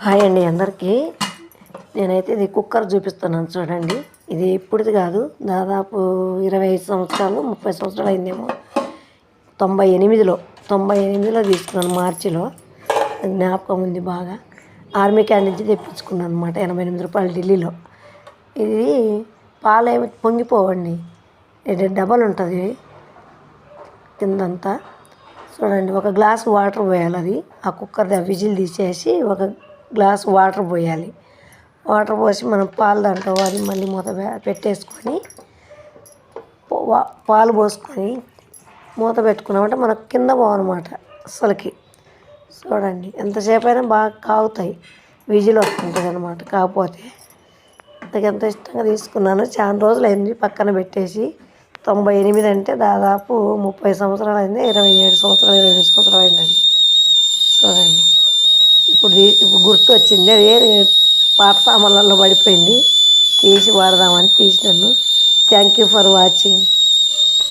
Hi అండి అందరికీ. నేనైతే ఇది కుక్కర్ చూపిస్తున్నాను చూడండి. ఇది ఇప్పుడుది కాదు, దాదాపు 25 సంవత్సరాలు 30 సంవత్సరాలు అయిందేమో. 98లో తీసుకున్నాను, మార్చిలో. జ్ఞాపకం ఉంది బాగా. ఆర్మీ క్యాన్ నుంచి తెప్పించుకున్నాను అనమాట, 88 రూపాయలు ఢిల్లీలో. ఇది పాలేమి పొంగిపోవండి, ఇది డబల్ ఉంటుంది కిందంతా. చూడండి, ఒక గ్లాస్ వాటర్ పోయాలి. అది ఆ కుక్కర్ది ఆ విజిల్ తీసేసి ఒక గ్లాస్ వాటర్ పోయాలి. వాటర్ పోసి మనం పాలు దాంట్లో అది మళ్ళీ మూత పెట్టేసుకొని పాలు పోసుకొని మూత పెట్టుకున్నామంటే మనకు కింద పోవన్నమాట అస్సలకి. చూడండి, ఎంతసేపు అయినా బాగా కాగుతాయి, విజిల్ వస్తుంటుంది అనమాట. కాకపోతే నాకు ఎంత ఇష్టంగా తీసుకున్నాను. చాలా రోజులు అయింది పక్కన పెట్టేసి. 98 అంటే దాదాపు 30 సంవత్సరాలు అయింది, 27 సంవత్సరాలు 28 సంవత్సరాలు అయిందండి. చూడండి, ఇప్పుడు గుర్తు వచ్చింది. అదే పాత సామాన్లలో పడిపోయింది, తీసి వాడదామని తీసినాను. Thank you for watching.